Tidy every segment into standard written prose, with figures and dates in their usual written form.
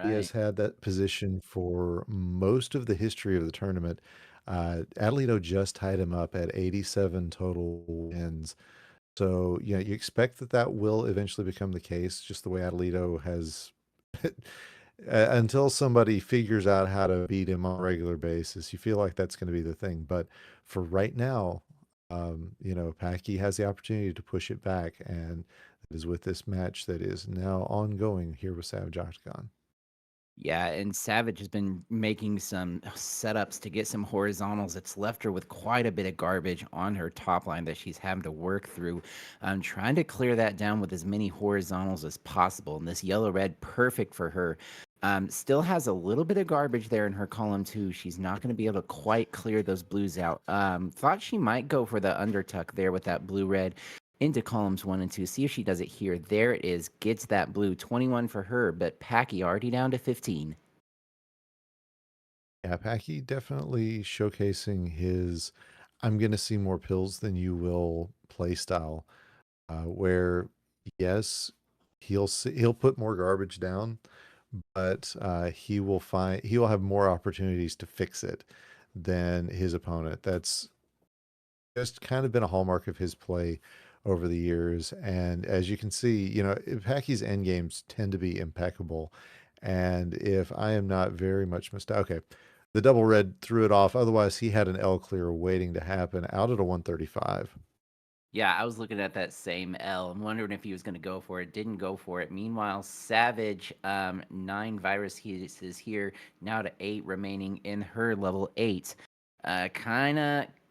He right. has had that position for most of the history of the tournament. Adelito just tied him up at 87 total wins. So, you expect that that will eventually become the case, just the way Adelito has until somebody figures out how to beat him on a regular basis, you feel like that's going to be the thing. But for right now, Packie has the opportunity to push it back, and it is with this match that is now ongoing here with Savage Octagon. Yeah, and Savage has been making some setups to get some horizontals. It's left her with quite a bit of garbage on her top line that she's having to work through. I'm trying to clear that down with as many horizontals as possible. And this yellow red, perfect for her. Still has a little bit of garbage there in her column too. She's not going to be able to quite clear those blues out. Thought she might go for the undertuck there with that blue red into columns 1 and 2. See if she does it here. There it is. Gets that blue. 21 for her, but Packie already down to 15. Yeah, Packie definitely showcasing his I'm going to see more pills than you will play style, where yes, he'll put more garbage down, but he will have more opportunities to fix it than his opponent. That's just kind of been a hallmark of his play over the years. And as you can see, Packie's end games tend to be impeccable. And if I am not very much mistaken, okay, the double red threw it off. Otherwise, he had an L clear waiting to happen out at a 135. Yeah, I was looking at that same L. I'm wondering if he was going to go for it. Didn't go for it. Meanwhile, Savage, 9 virus cases here, now to 8 remaining in her level 8.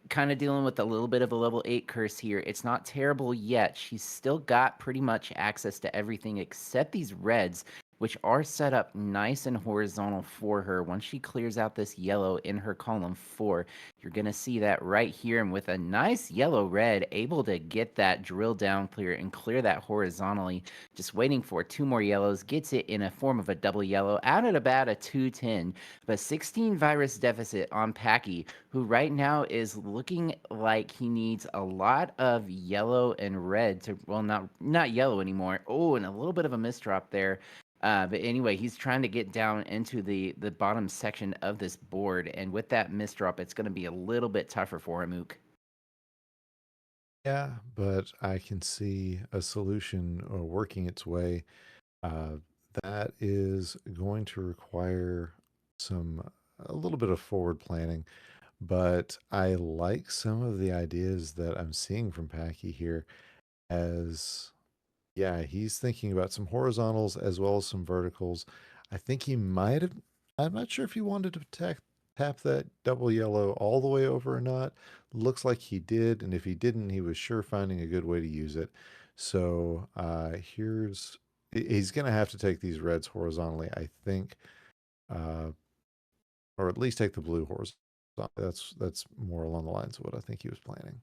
Kind of dealing with a little bit of a level 8 curse here. It's not terrible yet. She's still got pretty much access to everything except these reds, which are set up nice and horizontal for her. Once she clears out this yellow in her column 4, you're going to see that right here. And with a nice yellow red, able to get that drill down clear and clear that horizontally. Just waiting for 2 more yellows. Gets it in a form of a double yellow out at about a 210. But 16 virus deficit on Packie, who right now is looking like he needs a lot of yellow and red to, well, not yellow anymore. Oh, and a little bit of a misdrop there. But anyway, he's trying to get down into the bottom section of this board, and with that misdrop, it's going to be a little bit tougher for him, Ook. Yeah, but I can see a solution working its way. Uh, that is going to require some a little bit of forward planning, but I like some of the ideas that I'm seeing from Packy here as yeah, he's thinking about some horizontals as well as some verticals. I think he might have I'm not sure if he wanted to tap that double yellow all the way over or not. Looks like he did, and if he didn't, he was sure finding a good way to use it. So he's gonna have to take these reds horizontally, I think, uh, or at least take the blue horizontally. That's more along the lines of what I think he was planning.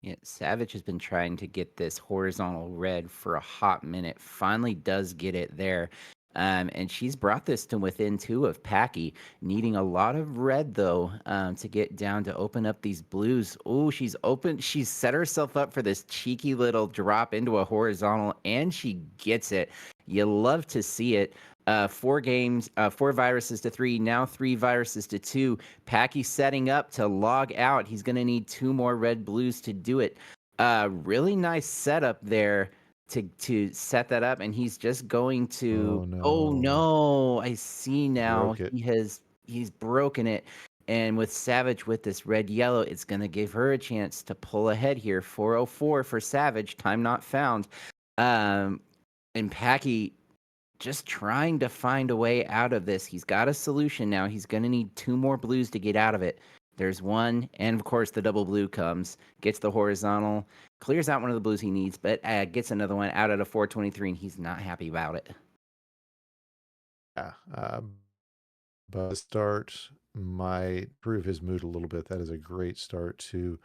Yeah, Savage has been trying to get this horizontal red for a hot minute. Finally, does get it there. And she's brought this to within 2 of Packie, needing a lot of red though to get down to open up these blues. Oh, she's open. She's set herself up for this cheeky little drop into a horizontal, and she gets it. You love to see it. 4 games, 4 viruses to 3, now 3 viruses to 2. Packy setting up to log out. He's going to need 2 more red blues to do it. Really nice setup there to set that up, and he's just going to. Oh Oh no. no! I see now. Broke it. He's broken it. And with Savage with this red yellow, it's going to give her a chance to pull ahead here. 404 for Savage. Time not found. Um, and Packy just trying to find a way out of this. He's got a solution now. He's going to need 2 more blues to get out of it. There's one, and of course the double blue comes, gets the horizontal, clears out one of the blues he needs, but gets another one out at a 423, and he's not happy about it. Yeah. But the start might prove his mood a little bit. That is a great start to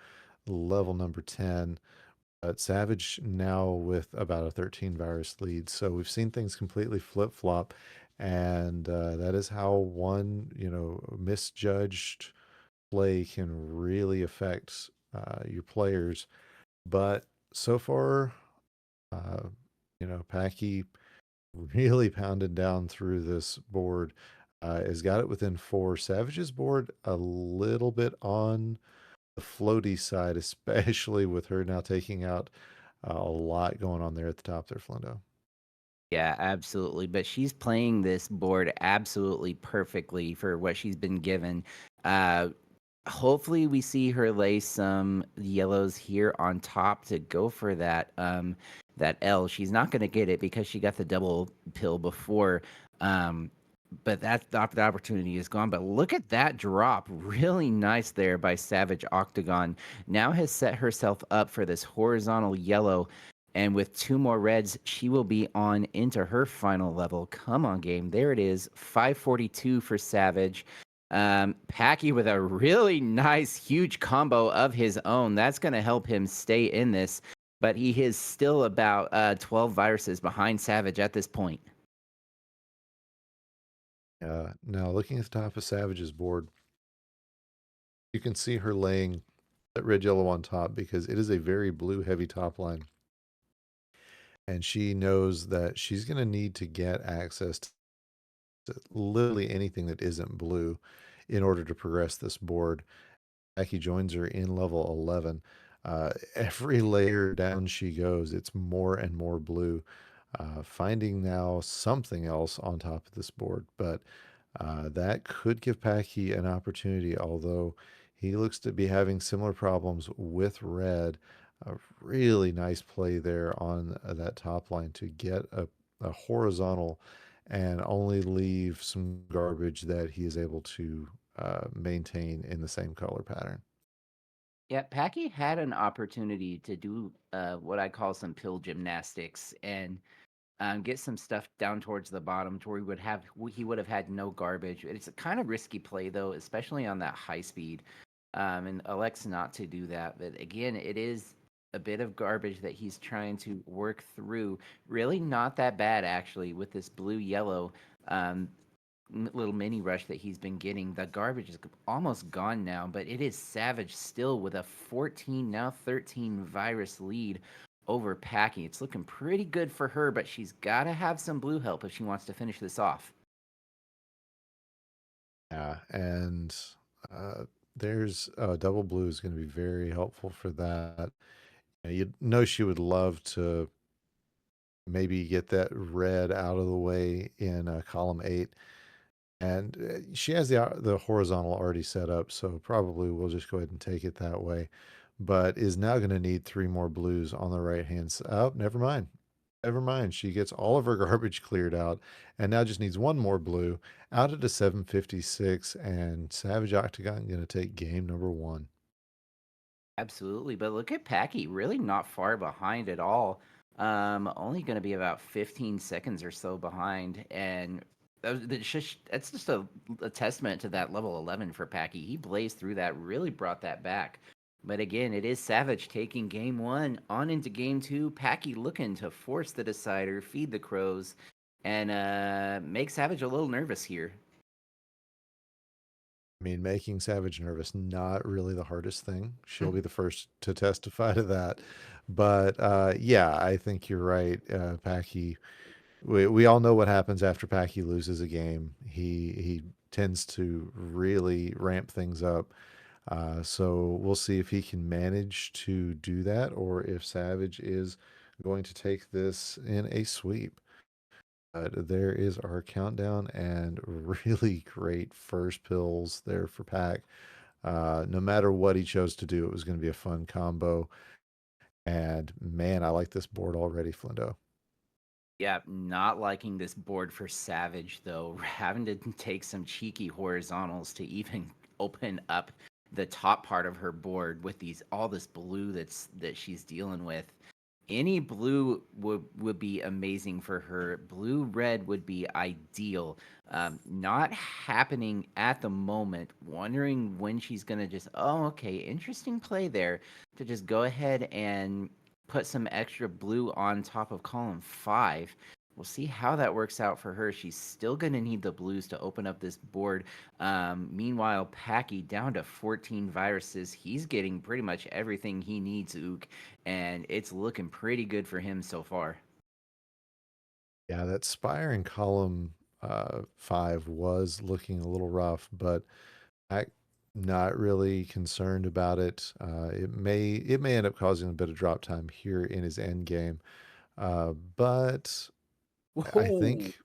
level number 10. But Savage now with about a 13 virus lead. So we've seen things completely flip flop. And that is how one, misjudged play can really affect your players. But so far, uh, Packy really pounding down through this board. Has got it within four. Savage's board a little bit on the floaty side, especially with her now taking out a lot going on there at the top there, Flindo. Yeah, absolutely. But she's playing this board absolutely perfectly for what she's been given. Uh, Hopefully, we see her lay some yellows here on top to go for that L. She's not going to get it because she got the double pill before. Um, but the opportunity is gone. But look at that drop. Really nice there by Savage Octagon. Now has set herself up for this horizontal yellow. And with two more reds, she will be on into her final level. Come on, game. There it is. 542 for Savage. Packie with a really nice, huge combo of his own. That's going to help him stay in this. But he is still about 12 viruses behind Savage at this point. Now, looking at the top of Savage's board, you can see her laying that red yellow on top because it is a very blue heavy top line. And she knows that she's going to need to get access to literally anything that isn't blue in order to progress this board. Jackie joins her in level 11. Every layer down she goes, it's more and more blue. Finding now something else on top of this board, but that could give Packie an opportunity, although he looks to be having similar problems with red. A really nice play there on that top line to get a horizontal and only leave some garbage that he is able to maintain in the same color pattern. Yeah, Packie had an opportunity to do what I call some pill gymnastics and get some stuff down towards the bottom to where he would have had no garbage. It's a kind of risky play though, especially on that high speed. And elects not to do that. But again, it is a bit of garbage that he's trying to work through. Really not that bad actually with this blue yellow little mini rush that he's been getting. The garbage is almost gone now, but it is Savage still with a 14 now 13 virus lead over Packing. It's looking pretty good for her, but she's got to have some blue help if she wants to finish this off. Yeah, and uh, there's double blue is going to be very helpful for that. You know, she would love to maybe get that red out of the way in column 8, and she has the horizontal already set up, so probably we'll just go ahead and take it that way. But is now going to need three more blues on the right hand side. Oh, never mind. Never mind. She gets all of her garbage cleared out and now just needs one more blue out at a 756. And Savage Octagon going to take game number one. Absolutely, but look at Packy, really not far behind at all. Only going to be about 15 seconds or so behind, and that's just a testament to that level 11 for Packy. He blazed through that, really brought that back. But again, it is Savage taking game one on into game two. Packy looking to force the decider, feed the crows, and make Savage a little nervous here. I mean, making Savage nervous, not really the hardest thing. She'll be the first to testify to that. But yeah, I think you're right. Packy, we all know what happens after Packy loses a game. He tends to really ramp things up. So we'll see if he can manage to do that or if Savage is going to take this in a sweep. But there is our countdown and really great first pills there for Pack. No matter what he chose to do, it was going to be a fun combo. And man, I like this board already, Flindo. Yeah, not liking this board for Savage though. Having to take some cheeky horizontals to even open up the top part of her board with these all this blue that she's dealing with. Any blue would be amazing for her. Blue red would be ideal. Not happening at the moment. Wondering when she's gonna just okay, interesting play there to just go ahead and put some extra blue on top of column 5. We'll see how that works out for her. She's still going to need the blues to open up this board. Meanwhile, Packy down to 14 viruses. He's getting pretty much everything he needs, Ook, and it's looking pretty good for him so far. Yeah, that spire in column 5 was looking a little rough, but I not really concerned about it. It may end up causing a bit of drop time here in his end game, but I Whoa. think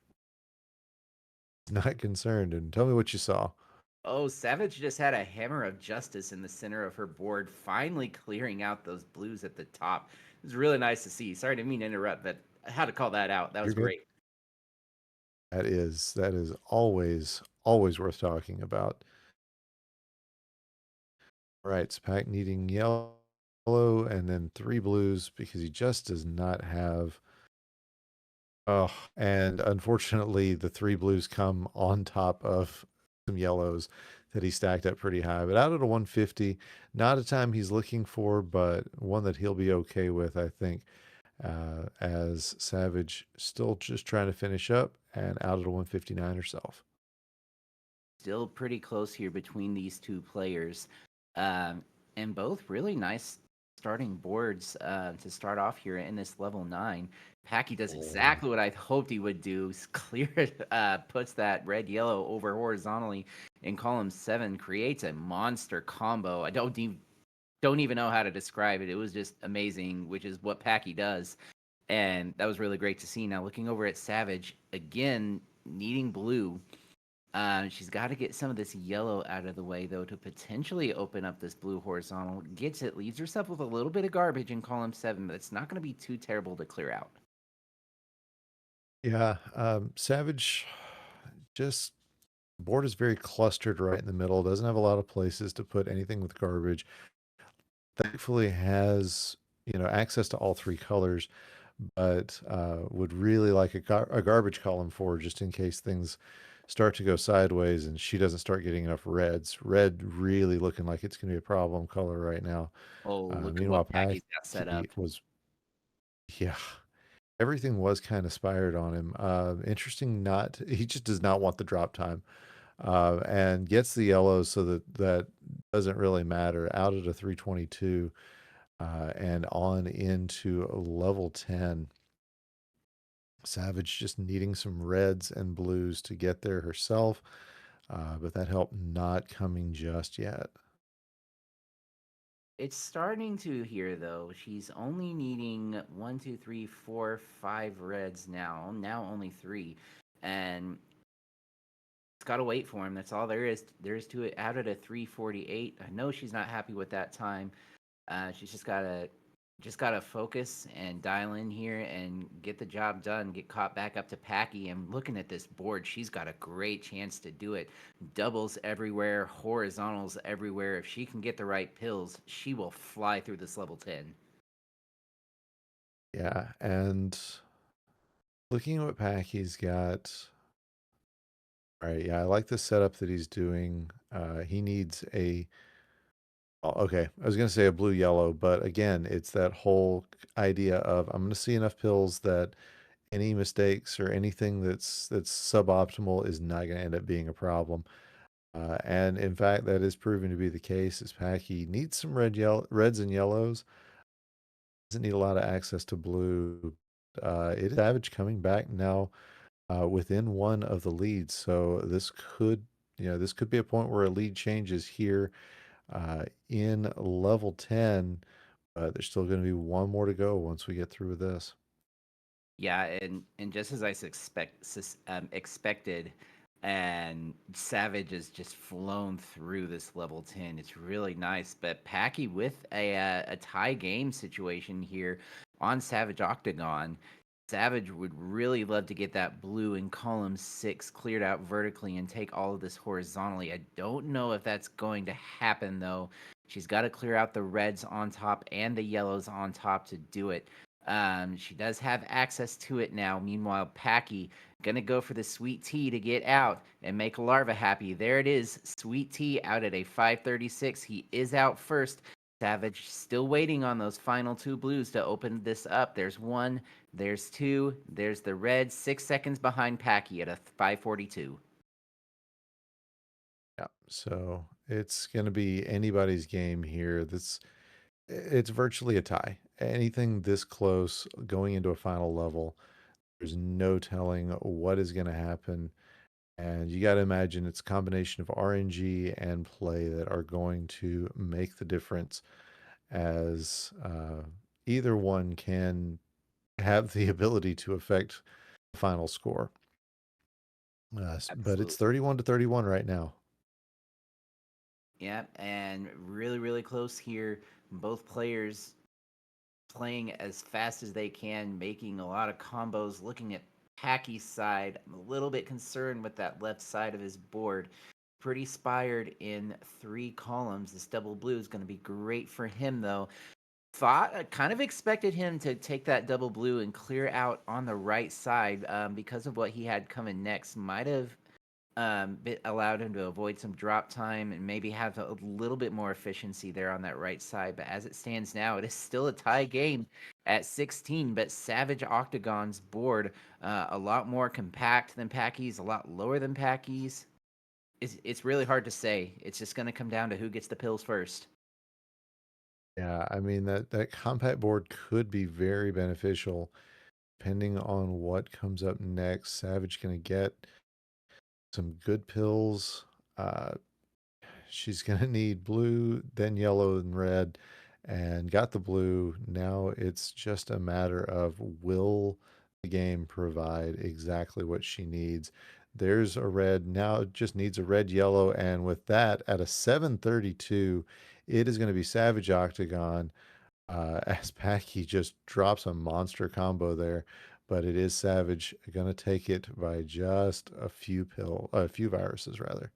not concerned. And tell me what you saw. Oh, Savage just had a hammer of justice in the center of her board, finally clearing out those blues at the top. It was really nice to see. Sorry, didn't mean to interrupt, but I had to call that out. That was You're good. great. That is always worth talking about. All right, so Pack needing yellow and then 3 blues because he just does not have. Oh, and unfortunately, the 3 blues come on top of some yellows that he stacked up pretty high. But out at a 150, not a time he's looking for, but one that he'll be okay with, I think, as Savage still just trying to finish up and out at a 159 herself. Still pretty close here between these two players, um, and both really nice starting boards to start off here in this level 9. Packie does Oh, exactly what I hoped he would do. Clear, puts that red yellow over horizontally in column 7, creates a monster combo. I don't even know how to describe it. It was just amazing, which is what Packie does. And that was really great to see. Now looking over at Savage again, needing blue. She's got to get some of this yellow out of the way, though, to potentially open up this blue horizontal. Gets it, leaves herself with a little bit of garbage in column 7, but it's not going to be too terrible to clear out. yeah. Savage just board is very clustered right in the middle. Doesn't have a lot of places to put anything with garbage. Thankfully, has access to all 3 colors, but would really like a garbage column for her just in case things start to go sideways and she doesn't start getting enough reds. Red really looking like it's going to be a problem color right now. Oh, look at Meanwhile, what Packie's got set Packy up. was, yeah, everything was kind of spired on him. Interesting, not he just does not want the drop time, and gets the yellows so that doesn't really matter. Out at a 322, and on into level 10. Savage just needing some reds and blues to get there herself, but that help not coming just yet. It's starting to here, though. She's only needing one, two, three, four, 5 reds now. Now only 3. And it's got to wait for him. That's all there is to it. Out at a 348. I know she's not happy with that time. She's just gotta focus and dial in here and get the job done. Get caught back up to Packy. And looking at this board, she's got a great chance to do it. Doubles everywhere, horizontals everywhere. If she can get the right pills, she will fly through this level 10. Yeah, and looking at what pack he's got. All right, yeah, I like the setup that he's doing. He needs a. Oh, okay, I was gonna say a blue yellow, but again, it's that whole idea of I'm gonna see enough pills that any mistakes or anything that's suboptimal is not gonna end up being a problem. And in fact, that is proven to be the case. As Packy needs some reds and yellows. Doesn't need a lot of access to blue. It is Savage coming back now within one of the leads. So this could be a point where a lead changes here in level 10. But there's still going to be one more to go once we get through with this. Yeah, and just as I expected, and Savage has just flown through this level 10. It's really nice, but Packy with a tie game situation here on Savage Octagon. Savage would really love to get that blue in column 6 cleared out vertically and take all of this horizontally. I don't know if that's going to happen though. She's got to clear out the reds on top and the yellows on top to do it. She does have access to it now. Meanwhile, Packy gonna go for the sweet tea to get out and make Larva happy. There it is, sweet tea out at a 536. He is out first. Savage still waiting on those final 2 blues to open this up. There's 1, there's 2, there's the red. 6 seconds behind Packy at a 542. Yeah. So it's going to be anybody's game here. It's virtually a tie. Anything this close going into a final level, There's no telling what is going to happen. And you got to imagine it's a combination of RNG and play that are going to make the difference, as either one can have the ability to affect the final score. But it's Absolutely. 31 to 31 right now. Yeah, and really, really close here. Both players playing as fast as they can, making a lot of combos. Looking at Packy's side, I'm a little bit concerned with that left side of his board. Pretty spired in 3 columns. This double blue is going to be great for him, though. I kind of expected him to take that double blue and clear out on the right side because of what he had coming next. Might have allowed him to avoid some drop time and maybe have a little bit more efficiency there on that right side. But as it stands now, it is still a tie game at 16. But Savage Octagon's board a lot more compact than Packy's, a lot lower than Packy's. It's really hard to say. It's just going to come down to who gets the pills first. Yeah, I mean that compact board could be very beneficial depending on what comes up next. Savage gonna get some good pills. Uh, she's gonna need blue, then yellow and red, and got the blue. Now it's just a matter of will the game provide exactly what she needs. There's a red. Now it just needs a red, yellow, and with that at a 732, it is going to be Savage Octagon. As Packy just drops a monster combo there, but it is Savage going to take it by just a few viruses rather.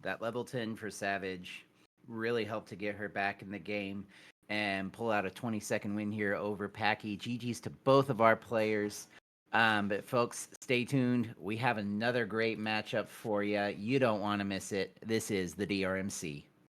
That level 10 for Savage really helped to get her back in the game and pull out a 20-second win here over Packy. GG's to both of our players. But folks, stay tuned. We have another great matchup for you. You don't want to miss it. This is the DrMC.